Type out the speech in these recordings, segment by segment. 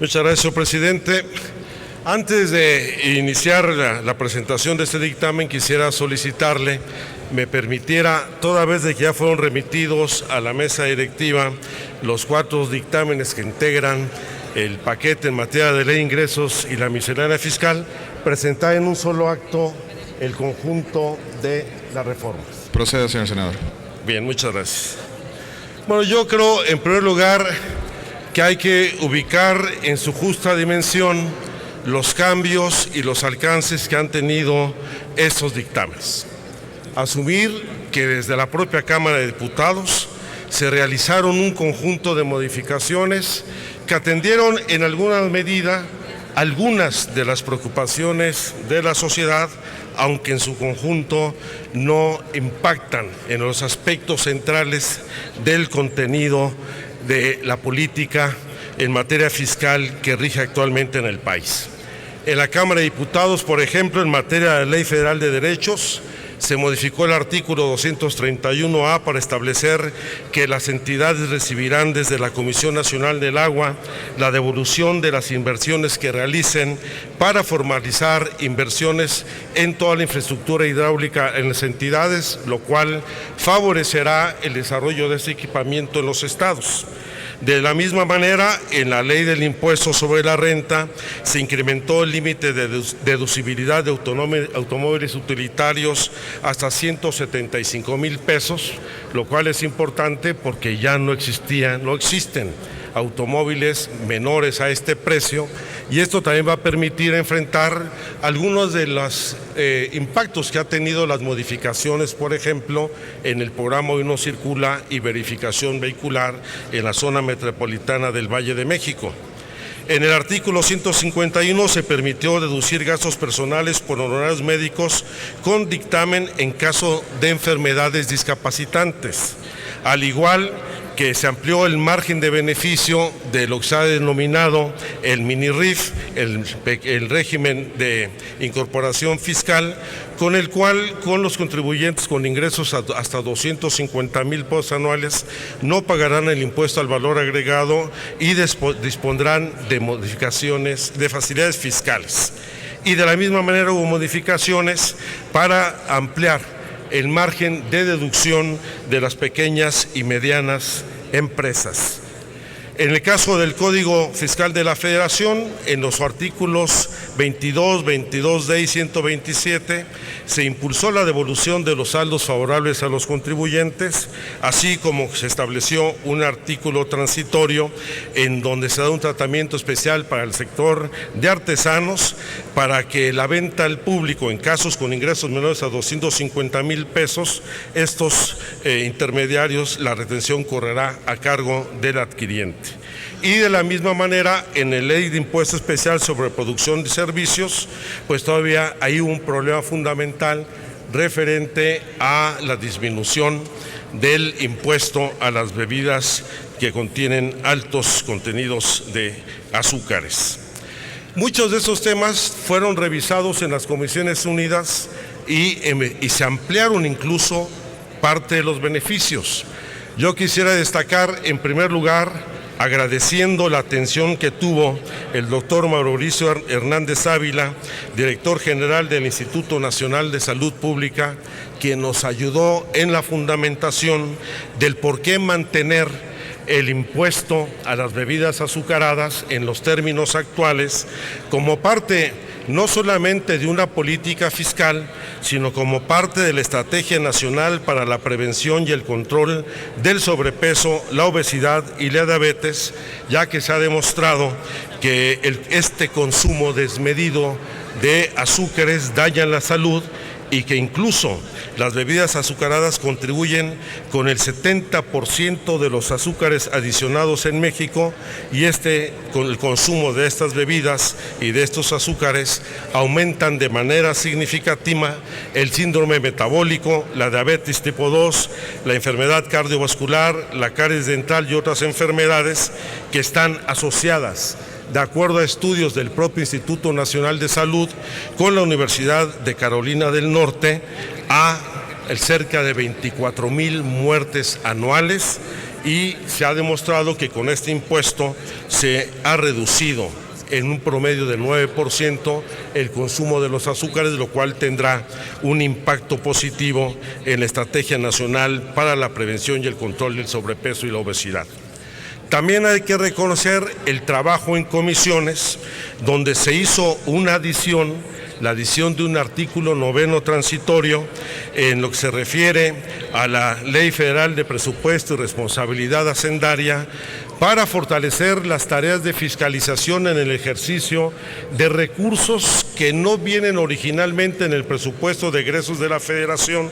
Muchas gracias, señor presidente. Antes de iniciar la presentación de este dictamen, quisiera solicitarle me permitiera, toda vez de que ya fueron remitidos a la mesa directiva los 4 dictámenes que integran el paquete en materia de ley de ingresos y la miscelánea fiscal, presentar en un solo acto el conjunto de las reformas. Proceda, señor senador. Bien, muchas gracias. Bueno, yo creo, en primer lugar, que hay que ubicar en su justa dimensión los cambios y los alcances que han tenido estos dictámenes. Asumir que desde la propia Cámara de Diputados se realizaron un conjunto de modificaciones que atendieron en alguna medida algunas de las preocupaciones de la sociedad, aunque en su conjunto no impactan en los aspectos centrales del contenido de la política en materia fiscal que rige actualmente en el país. En la Cámara de Diputados, por ejemplo, en materia de Ley Federal de Derechos, se modificó el artículo 231A para establecer que las entidades recibirán desde la Comisión Nacional del Agua la devolución de las inversiones que realicen para formalizar inversiones en toda la infraestructura hidráulica en las entidades, lo cual favorecerá el desarrollo de este equipamiento en los estados. De la misma manera, en la ley del impuesto sobre la renta se incrementó el límite de deducibilidad de automóviles utilitarios hasta 175,000 pesos, lo cual es importante porque ya no existen automóviles menores a este precio, y esto también va a permitir enfrentar algunos de los impactos que ha tenido las modificaciones, por ejemplo, en el programa Hoy No Circula y verificación vehicular en la zona metropolitana del Valle de México. En el artículo 151 se permitió deducir gastos personales por honorarios médicos con dictamen en caso de enfermedades discapacitantes, al igual que se amplió el margen de beneficio de lo que se ha denominado el mini-RIF, el régimen de incorporación fiscal, con el cual con los contribuyentes con ingresos hasta 250,000 pesos anuales no pagarán el impuesto al valor agregado y dispondrán de modificaciones de facilidades fiscales. Y de la misma manera hubo modificaciones para ampliar el margen de deducción de las pequeñas y medianas empresas. En el caso del Código Fiscal de la Federación, en los artículos 22, 22D y 127, se impulsó la devolución de los saldos favorables a los contribuyentes, así como se estableció un artículo transitorio en donde se da un tratamiento especial para el sector de artesanos, para que la venta al público en casos con ingresos menores a 250,000 pesos, estos intermediarios, la retención correrá a cargo del adquiriente. Y de la misma manera, en la ley de impuesto especial sobre producción de servicios, pues todavía hay un problema fundamental referente a la disminución del impuesto a las bebidas que contienen altos contenidos de azúcares. Muchos de esos temas fueron revisados en las Comisiones Unidas y se ampliaron incluso parte de los beneficios. Yo quisiera destacar, en primer lugar, agradeciendo la atención que tuvo el doctor Mauricio Hernández Ávila, director general del Instituto Nacional de Salud Pública, quien nos ayudó en la fundamentación del por qué mantener el impuesto a las bebidas azucaradas en los términos actuales como parte no solamente de una política fiscal, sino como parte de la Estrategia Nacional para la Prevención y el Control del Sobrepeso, la Obesidad y la Diabetes, ya que se ha demostrado que este consumo desmedido de azúcares daña la salud y que incluso las bebidas azucaradas contribuyen con el 70% de los azúcares adicionados en México, y con el consumo de estas bebidas y de estos azúcares aumentan de manera significativa el síndrome metabólico, la diabetes tipo 2, la enfermedad cardiovascular, la caries dental y otras enfermedades que están asociadas, de acuerdo a estudios del propio Instituto Nacional de Salud, con la Universidad de Carolina del Norte, a cerca de 24,000 muertes anuales y se ha demostrado que con este impuesto se ha reducido en un promedio del 9% el consumo de los azúcares, lo cual tendrá un impacto positivo en la Estrategia Nacional para la Prevención y el Control del Sobrepeso y la Obesidad. También hay que reconocer el trabajo en comisiones, donde se hizo una adición, la adición de un artículo 9 transitorio en lo que se refiere a la Ley Federal de Presupuesto y Responsabilidad Hacendaria, para fortalecer las tareas de fiscalización en el ejercicio de recursos que no vienen originalmente en el presupuesto de egresos de la Federación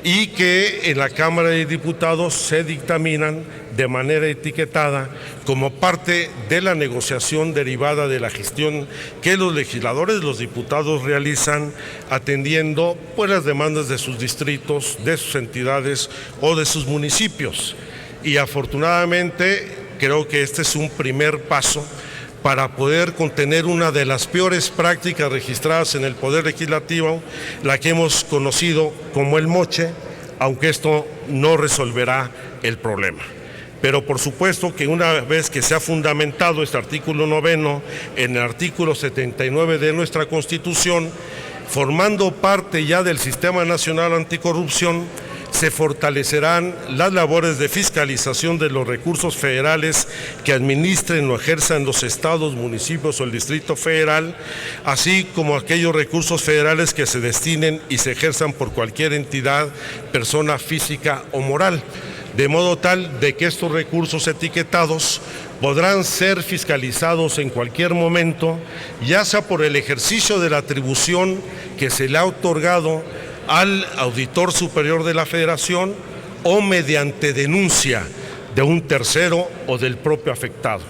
y que en la Cámara de Diputados se dictaminan de manera etiquetada como parte de la negociación derivada de la gestión que los legisladores, los diputados realizan atendiendo pues las demandas de sus distritos, de sus entidades o de sus municipios. Y afortunadamente creo que este es un primer paso para poder contener una de las peores prácticas registradas en el Poder Legislativo, la que hemos conocido como el moche, aunque esto no resolverá el problema. Pero por supuesto que una vez que se ha fundamentado este artículo 9 en el artículo 79 de nuestra Constitución, formando parte ya del Sistema Nacional Anticorrupción, se fortalecerán las labores de fiscalización de los recursos federales que administren o ejerzan los estados, municipios o el Distrito Federal, así como aquellos recursos federales que se destinen y se ejerzan por cualquier entidad, persona física o moral, de modo tal de que estos recursos etiquetados podrán ser fiscalizados en cualquier momento, ya sea por el ejercicio de la atribución que se le ha otorgado al Auditor Superior de la Federación o mediante denuncia de un tercero o del propio afectado.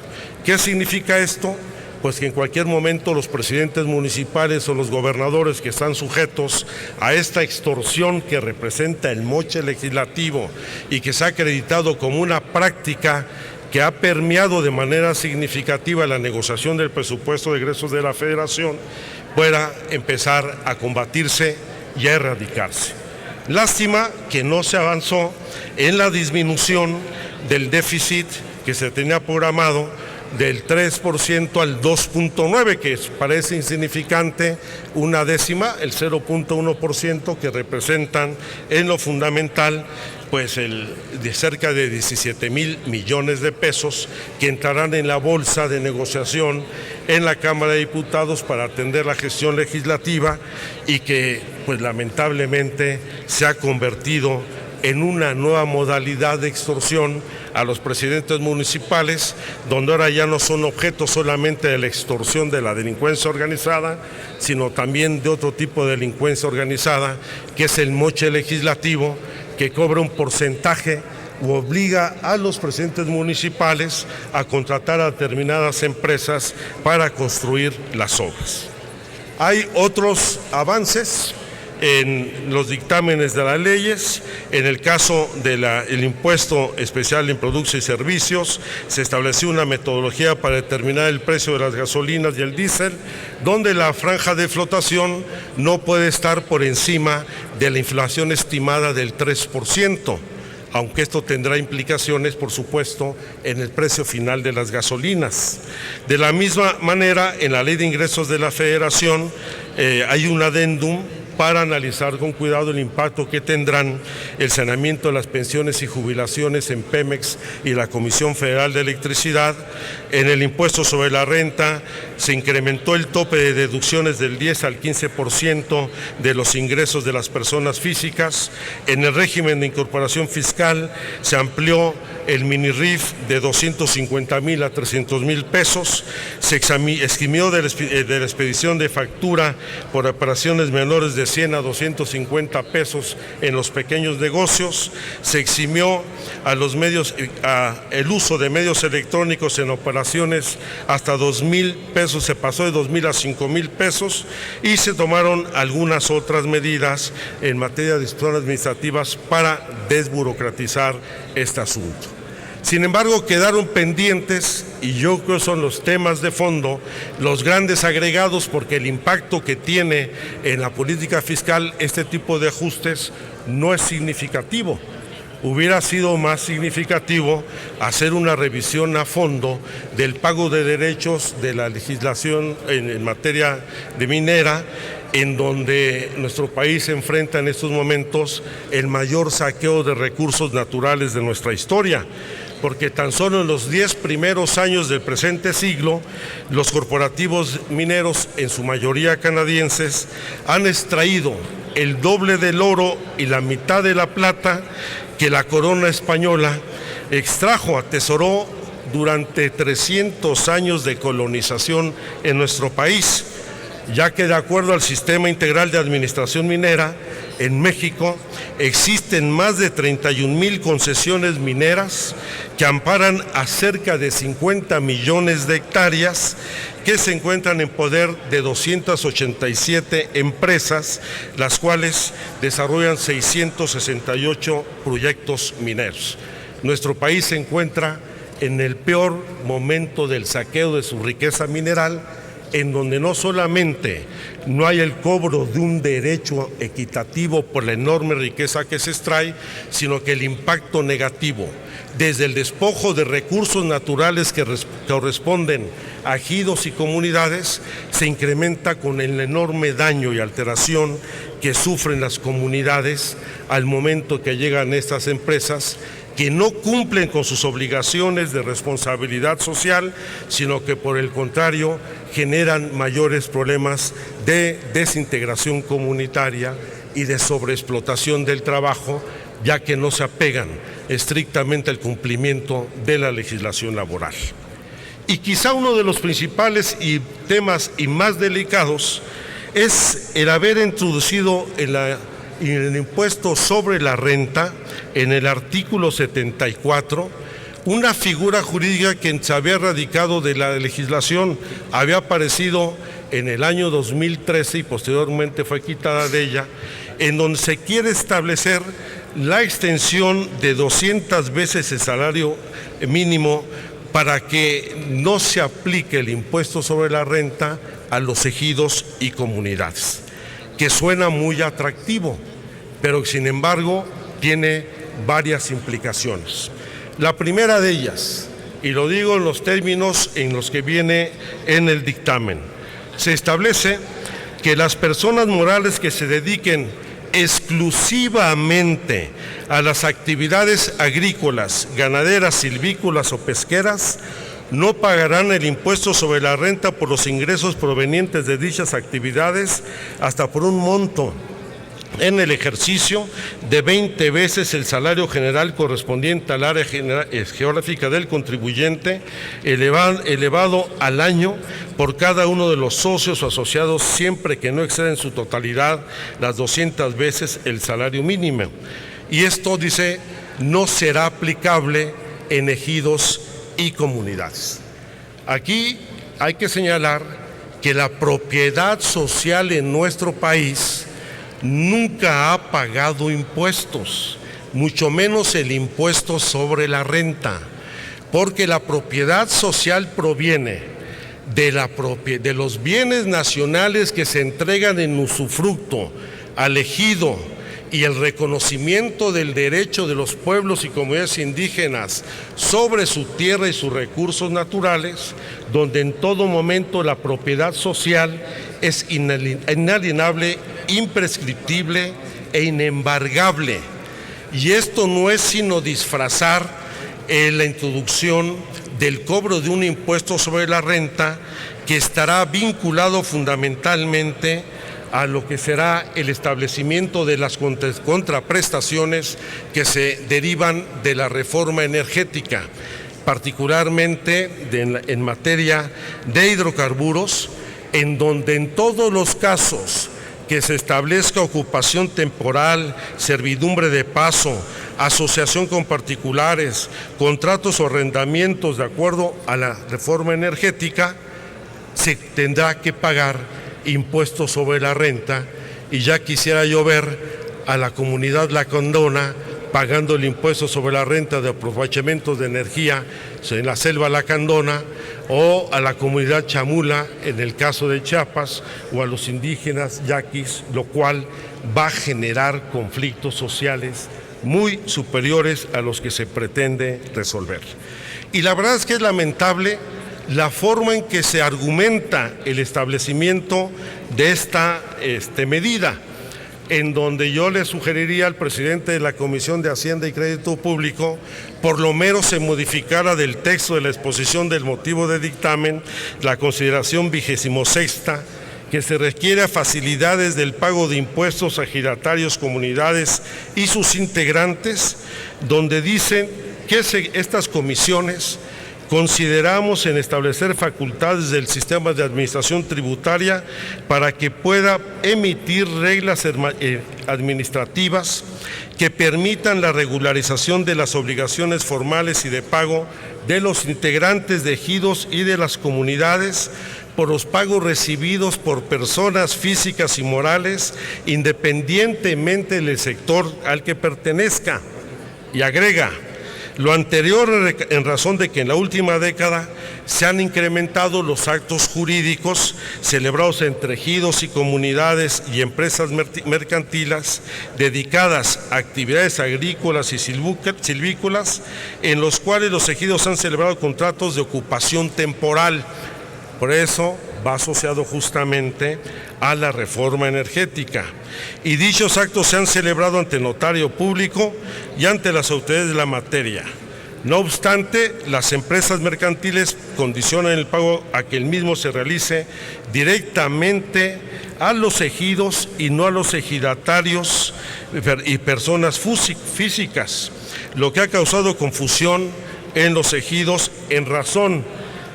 ¿Qué significa esto? Pues que en cualquier momento los presidentes municipales o los gobernadores que están sujetos a esta extorsión que representa el moche legislativo y que se ha acreditado como una práctica que ha permeado de manera significativa la negociación del presupuesto de egresos de la Federación, pueda empezar a combatirse y a erradicarse. Lástima que no se avanzó en la disminución del déficit que se tenía programado del 3% al 2.9%, que parece insignificante, una décima, el 0.1% que representan en lo fundamental pues de cerca de 17,000 millones de pesos que entrarán en la bolsa de negociación en la Cámara de Diputados para atender la gestión legislativa y que pues lamentablemente se ha convertido en una nueva modalidad de extorsión a los presidentes municipales, donde ahora ya no son objeto solamente de la extorsión de la delincuencia organizada, sino también de otro tipo de delincuencia organizada, que es el moche legislativo, que cobra un porcentaje u obliga a los presidentes municipales a contratar a determinadas empresas para construir las obras. Hay otros avances en los dictámenes de las leyes. En el caso del impuesto especial en productos y servicios, se estableció una metodología para determinar el precio de las gasolinas y el diésel, donde la franja de flotación no puede estar por encima de la inflación estimada del 3%, aunque esto tendrá implicaciones, por supuesto, en el precio final de las gasolinas. De la misma manera, en la Ley de Ingresos de la Federación hay un adendum para analizar con cuidado el impacto que tendrán el saneamiento de las pensiones y jubilaciones en Pemex y la Comisión Federal de Electricidad. En el impuesto sobre la renta se incrementó el tope de deducciones del 10 al 15% de los ingresos de las personas físicas. En el régimen de incorporación fiscal se amplió el mini RIF de 250,000 a 300,000 pesos, se eximió de la expedición de factura por operaciones menores de 100 a 250 pesos en los pequeños negocios, se eximió a los medios, el uso de medios electrónicos en operaciones hasta 2,000 pesos, se pasó de 2,000 a 5,000 pesos y se tomaron algunas otras medidas en materia de disposiciones administrativas para desburocratizar este asunto. Sin embargo, quedaron pendientes, y yo creo que son los temas de fondo, los grandes agregados, porque el impacto que tiene en la política fiscal este tipo de ajustes no es significativo. hubiera sido más significativo hacer una revisión a fondo del pago de derechos de la legislación en materia de minera, en donde nuestro país se enfrenta en estos momentos el mayor saqueo de recursos naturales de nuestra historia, porque tan solo en los 10 primeros años del presente siglo, los corporativos mineros, en su mayoría canadienses, han extraído el doble del oro y la mitad de la plata que la corona española atesoró durante 300 años de colonización en nuestro país, ya que de acuerdo al Sistema Integral de Administración Minera, en México existen más de 31,000 concesiones mineras que amparan a cerca de 50 millones de hectáreas que se encuentran en poder de 287 empresas, las cuales desarrollan 668 proyectos mineros. Nuestro país se encuentra en el peor momento del saqueo de su riqueza mineral, en donde no solamente no hay el cobro de un derecho equitativo por la enorme riqueza que se extrae, sino que el impacto negativo, desde el despojo de recursos naturales que corresponden a ejidos y comunidades, se incrementa con el enorme daño y alteración que sufren las comunidades al momento que llegan estas empresas, que no cumplen con sus obligaciones de responsabilidad social, sino que por el contrario generan mayores problemas de desintegración comunitaria y de sobreexplotación del trabajo, ya que no se apegan estrictamente al cumplimiento de la legislación laboral. Y quizá uno de los principales temas y más delicados es el haber introducido el impuesto sobre la renta en el artículo 74, una figura jurídica que se había erradicado de la legislación, había aparecido en el año 2013 y posteriormente fue quitada de ella, en donde se quiere establecer la extensión de 200 veces el salario mínimo para que no se aplique el impuesto sobre la renta a los ejidos y comunidades, que suena muy atractivo, pero sin embargo tiene varias implicaciones. La primera de ellas, y lo digo en los términos en los que viene en el dictamen, se establece que las personas morales que se dediquen exclusivamente a las actividades agrícolas, ganaderas, silvícolas o pesqueras no pagarán el impuesto sobre la renta por los ingresos provenientes de dichas actividades hasta por un monto en el ejercicio de 20 veces el salario general correspondiente al área geográfica del contribuyente, elevado al año por cada uno de los socios o asociados, siempre que no exceda en su totalidad las 200 veces el salario mínimo. Y esto, dice, no será aplicable en ejidos y comunidades. Aquí hay que señalar que la propiedad social en nuestro país nunca ha pagado impuestos, mucho menos el impuesto sobre la renta, porque la propiedad social proviene de los bienes nacionales que se entregan en usufructo al ejido y el reconocimiento del derecho de los pueblos y comunidades indígenas sobre su tierra y sus recursos naturales, donde en todo momento la propiedad social es inalienable, imprescriptible e inembargable. Y esto no es sino disfrazar la introducción del cobro de un impuesto sobre la renta que estará vinculado fundamentalmente a lo que será el establecimiento de las contraprestaciones que se derivan de la reforma energética, particularmente en materia de hidrocarburos, en donde en todos los casos que se establezca ocupación temporal, servidumbre de paso, asociación con particulares, contratos o arrendamientos de acuerdo a la reforma energética, se tendrá que pagar impuestos sobre la renta, y ya quisiera yo ver a la comunidad lacandona pagando el impuesto sobre la renta de aprovechamientos de energía en la selva lacandona, o a la comunidad chamula en el caso de Chiapas, o a los indígenas yaquis, lo cual va a generar conflictos sociales muy superiores a los que se pretende resolver. Y la verdad es que es lamentable la forma en que se argumenta el establecimiento de esta medida, en donde yo le sugeriría al presidente de la Comisión de Hacienda y Crédito Público por lo menos se modificara del texto de la exposición del motivo de dictamen la consideración 26ª, que se requiere facilidades del pago de impuestos a ejidatarios, comunidades y sus integrantes, donde dicen que estas comisiones consideramos en establecer facultades del sistema de administración tributaria para que pueda emitir reglas administrativas que permitan la regularización de las obligaciones formales y de pago de los integrantes de ejidos y de las comunidades por los pagos recibidos por personas físicas y morales, independientemente del sector al que pertenezca. Y agrega: lo anterior en razón de que en la última década se han incrementado los actos jurídicos celebrados entre ejidos y comunidades y empresas mercantiles dedicadas a actividades agrícolas y silvícolas, en los cuales los ejidos han celebrado contratos de ocupación temporal. Por eso va asociado justamente a la reforma energética. Y dichos actos se han celebrado ante el notario público y ante las autoridades de la materia. No obstante, las empresas mercantiles condicionan el pago a que el mismo se realice directamente a los ejidos y no a los ejidatarios y personas físicas, lo que ha causado confusión en los ejidos en razón.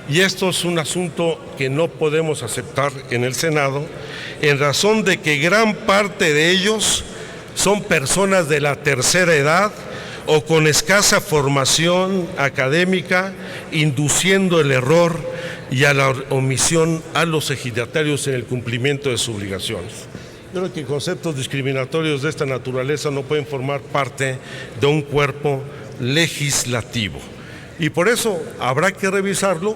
Y esto es un asunto que no podemos aceptar en el Senado, en razón de que gran parte de ellos son personas de la tercera edad o con escasa formación académica, induciendo el error y a la omisión a los ejidatarios en el cumplimiento de sus obligaciones. Yo creo que conceptos discriminatorios de esta naturaleza no pueden formar parte de un cuerpo legislativo. Y por eso habrá que revisarlo,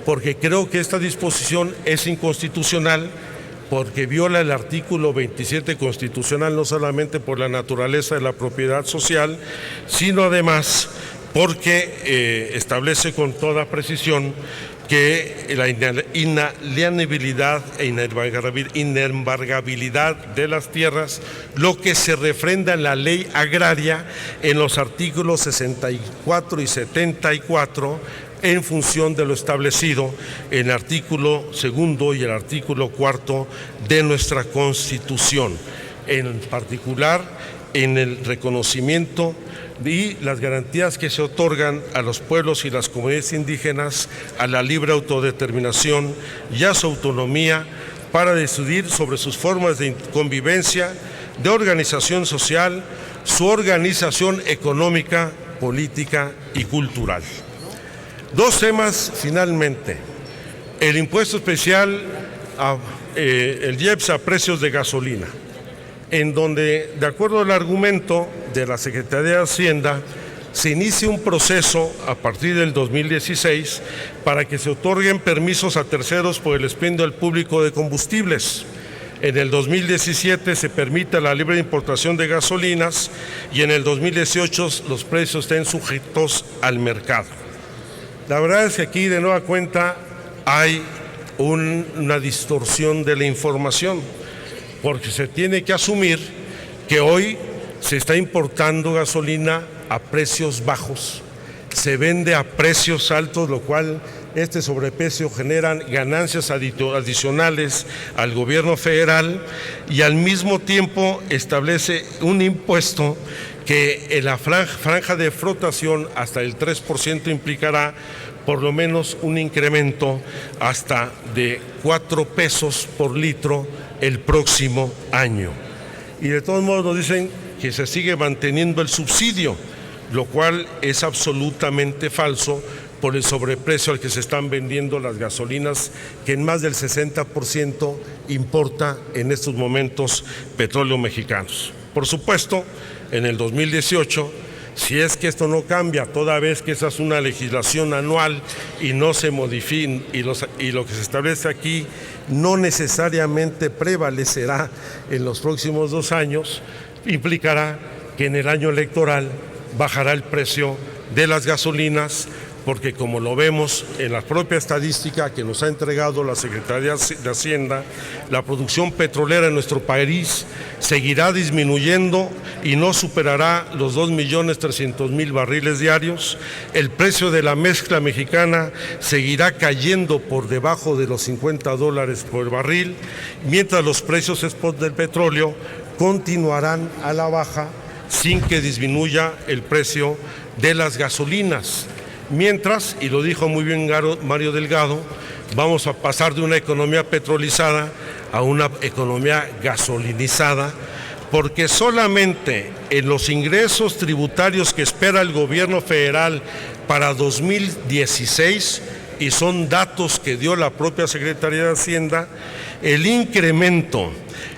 porque creo que esta disposición es inconstitucional, porque viola el artículo 27 constitucional, no solamente por la naturaleza de la propiedad social, sino además porque establece con toda precisión que la inalienabilidad e inembargabilidad de las tierras, lo que se refrenda en la ley agraria en los artículos 64 y 74, en función de lo establecido en el artículo 2 y el artículo 4 de nuestra Constitución, en particular en el reconocimiento y las garantías que se otorgan a los pueblos y las comunidades indígenas a la libre autodeterminación y a su autonomía para decidir sobre sus formas de convivencia, de organización social, su organización económica, política y cultural. Dos temas finalmente: el impuesto especial, el IEPS a precios de gasolina, en donde, de acuerdo al argumento de la Secretaría de Hacienda, se inicia un proceso a partir del 2016 para que se otorguen permisos a terceros por el expendio al público de combustibles. En el 2017 se permite la libre importación de gasolinas y en el 2018 los precios estén sujetos al mercado. La verdad es que aquí de nueva cuenta hay una distorsión de la información, porque se tiene que asumir que hoy se está importando gasolina a precios bajos, se vende a precios altos, lo cual este sobreprecio genera ganancias adicionales al gobierno federal y al mismo tiempo establece un impuesto que en la franja de flotación hasta el 3% implicará por lo menos un incremento hasta de 4 pesos por litro el próximo año. Y de todos modos nos dicen que se sigue manteniendo el subsidio, lo cual es absolutamente falso por el sobreprecio al que se están vendiendo las gasolinas, que en más del 60% importa en estos momentos petróleo mexicanos. Por supuesto, en el 2018, si es que esto no cambia, toda vez que esa es una legislación anual y no se modifica, y lo que se establece aquí no necesariamente prevalecerá en los próximos 2 años, implicará que en el año electoral bajará el precio de las gasolinas, porque como lo vemos en la propia estadística que nos ha entregado la Secretaría de Hacienda, la producción petrolera en nuestro país seguirá disminuyendo y no superará los 2.300.000 barriles diarios. El precio de la mezcla mexicana seguirá cayendo por debajo de los $50 por barril, mientras los precios spot del petróleo continuarán a la baja sin que disminuya el precio de las gasolinas. Mientras, y lo dijo muy bien Mario Delgado, vamos a pasar de una economía petrolizada a una economía gasolinizada, porque solamente en los ingresos tributarios que espera el gobierno federal para 2016, y son datos que dio la propia Secretaría de Hacienda, el incremento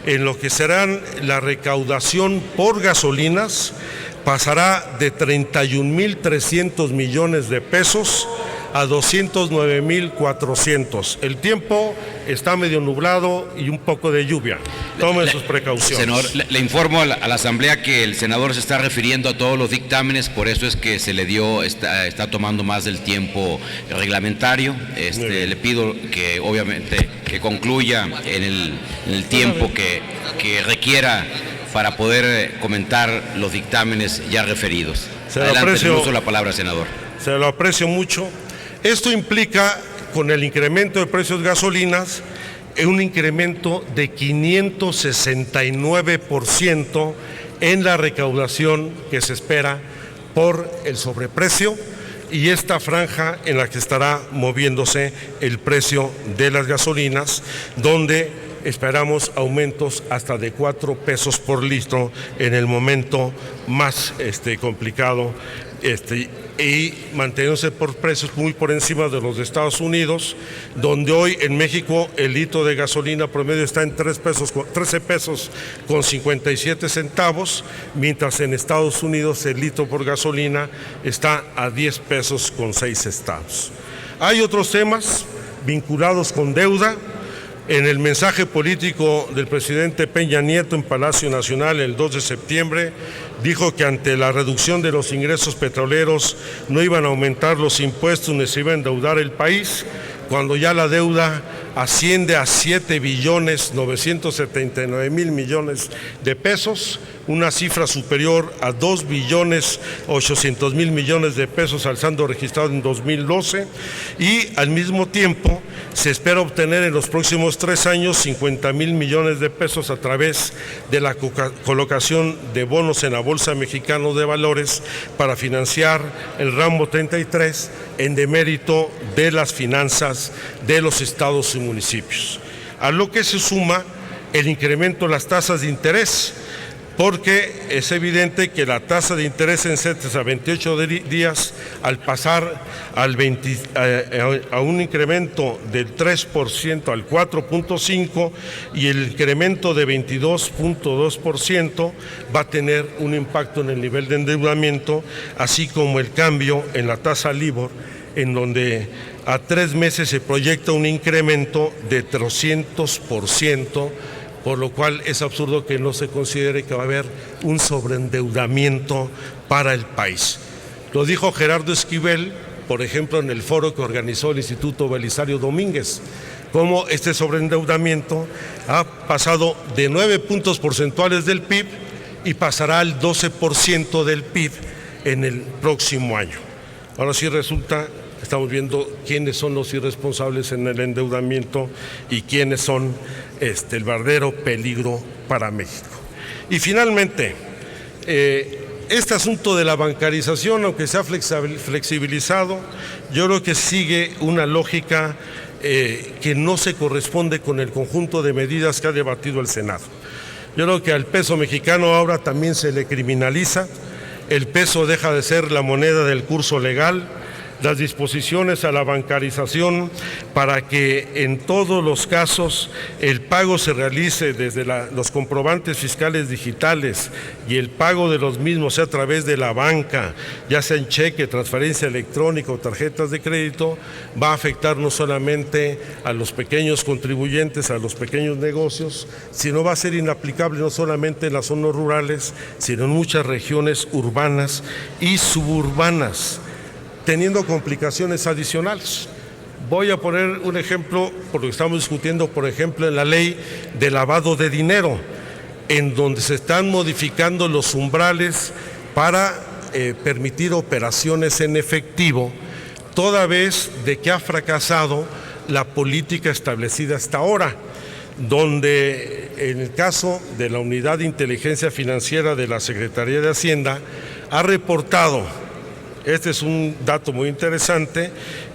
en lo que serán la recaudación por gasolinas pasará de 31.300 millones de pesos a 209.400. El tiempo está medio nublado y un poco de lluvia. Tomen sus precauciones. Senador, le informo a la Asamblea que el senador se está refiriendo a todos los dictámenes, por eso es que se le dio, está tomando más del tiempo reglamentario. Le pido que obviamente que concluya en el tiempo que requiera para poder comentar los dictámenes ya referidos. Adelante, le uso la palabra, senador. Se lo aprecio mucho. Esto implica, con el incremento de precios de gasolinas, un incremento de 569% en la recaudación que se espera por el sobreprecio y esta franja en la que estará moviéndose el precio de las gasolinas, donde esperamos aumentos hasta de 4 pesos por litro en el momento más complicado, y manteniéndose por precios muy por encima de los de Estados Unidos, donde hoy en México el litro de gasolina promedio está en 13 pesos con 57 centavos, mientras en Estados Unidos el litro por gasolina está a 10 pesos con 6 centavos. Hay otros temas vinculados con deuda. En el mensaje político del presidente Peña Nieto en Palacio Nacional el 2 de septiembre, dijo que ante la reducción de los ingresos petroleros no iban a aumentar los impuestos ni se iba a endeudar el país, cuando ya la deuda asciende a 7.979.000 millones de pesos, una cifra superior a 2.800.000 millones de pesos al saldo registrado en 2012, y al mismo tiempo se espera obtener en los próximos 3 años 50.000 millones de pesos a través de la colocación de bonos en la Bolsa Mexicana de Valores para financiar el ramo 33 en demérito de las finanzas de los estados y municipios. A lo que se suma el incremento de las tasas de interés, porque es evidente que la tasa de interés en CETES a 28 días, al pasar a un incremento del 3% al 4.5% y el incremento de 22.2%, va a tener un impacto en el nivel de endeudamiento, así como el cambio en la tasa LIBOR, en donde a 3 meses se proyecta un incremento de 300%, por lo cual es absurdo que no se considere que va a haber un sobreendeudamiento para el país. Lo dijo Gerardo Esquivel, por ejemplo, en el foro que organizó el Instituto Belisario Domínguez, cómo este sobreendeudamiento ha pasado de 9 puntos porcentuales del PIB y pasará al 12% del PIB en el próximo año. Ahora sí resulta, estamos viendo quiénes son los irresponsables en el endeudamiento y quiénes son el verdadero peligro para México. Y finalmente, este asunto de la bancarización, aunque se ha flexibilizado, yo creo que sigue una lógica que no se corresponde con el conjunto de medidas que ha debatido el Senado. Yo creo que al peso mexicano ahora también se le criminaliza, el peso deja de ser la moneda del curso legal, las disposiciones a la bancarización para que en todos los casos el pago se realice desde los comprobantes fiscales digitales y el pago de los mismos sea a través de la banca, ya sea en cheque, transferencia electrónica o tarjetas de crédito, va a afectar no solamente a los pequeños contribuyentes, a los pequeños negocios, sino va a ser inaplicable no solamente en las zonas rurales, sino en muchas regiones urbanas y suburbanas, teniendo complicaciones adicionales. Voy a poner un ejemplo, por lo que estamos discutiendo, por ejemplo, en la ley de lavado de dinero, en donde se están modificando los umbrales para permitir operaciones en efectivo, toda vez de que ha fracasado la política establecida hasta ahora, donde en el caso de la Unidad de Inteligencia Financiera de la Secretaría de Hacienda ha reportado, este es un dato muy interesante,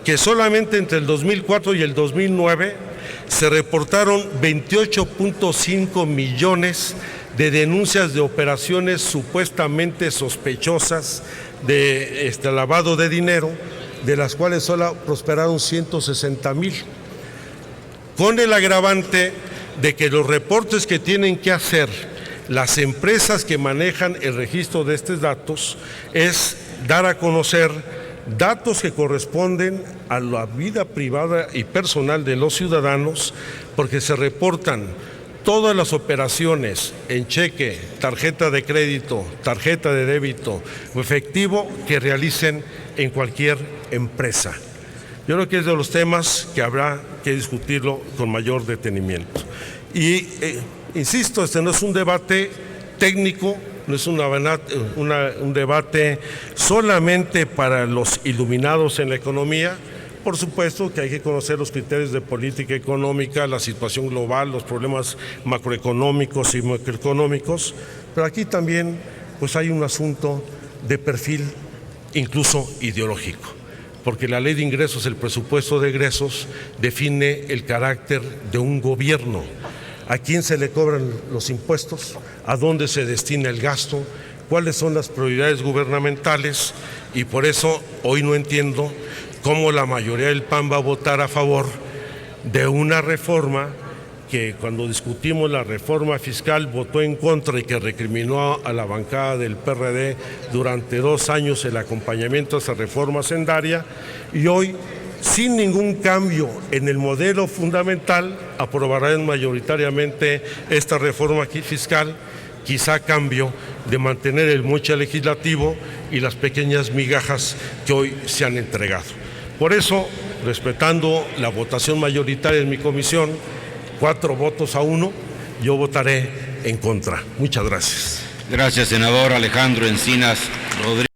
que solamente entre el 2004 y el 2009 se reportaron 28.5 millones de denuncias de operaciones supuestamente sospechosas de lavado de dinero, de las cuales solo prosperaron 160,000, con el agravante de que los reportes que tienen que hacer las empresas que manejan el registro de estos datos es dar a conocer datos que corresponden a la vida privada y personal de los ciudadanos, porque se reportan todas las operaciones en cheque, tarjeta de crédito, tarjeta de débito o efectivo que realicen en cualquier empresa. Yo creo que es de los temas que habrá que discutirlo con mayor detenimiento. Y insisto, este no es un debate técnico, no es un debate solamente para los iluminados en la economía. Por supuesto que hay que conocer los criterios de política económica, la situación global, los problemas macroeconómicos y microeconómicos, pero aquí también pues hay un asunto de perfil incluso ideológico, porque la ley de ingresos, el presupuesto de egresos, define el carácter de un gobierno. ¿A quién se le cobran los impuestos? ¿A dónde se destina el gasto? ¿Cuáles son las prioridades gubernamentales? Y por eso hoy no entiendo cómo la mayoría del PAN va a votar a favor de una reforma que cuando discutimos la reforma fiscal votó en contra y que recriminó a la bancada del PRD durante 2 años el acompañamiento a esa reforma hacendaria, y hoy, sin ningún cambio en el modelo fundamental, aprobarán mayoritariamente esta reforma fiscal, quizá a cambio de mantener el moche legislativo y las pequeñas migajas que hoy se han entregado. Por eso, respetando la votación mayoritaria en mi comisión, 4-1, yo votaré en contra. Muchas gracias. Gracias, senador Alejandro Encinas Rodríguez.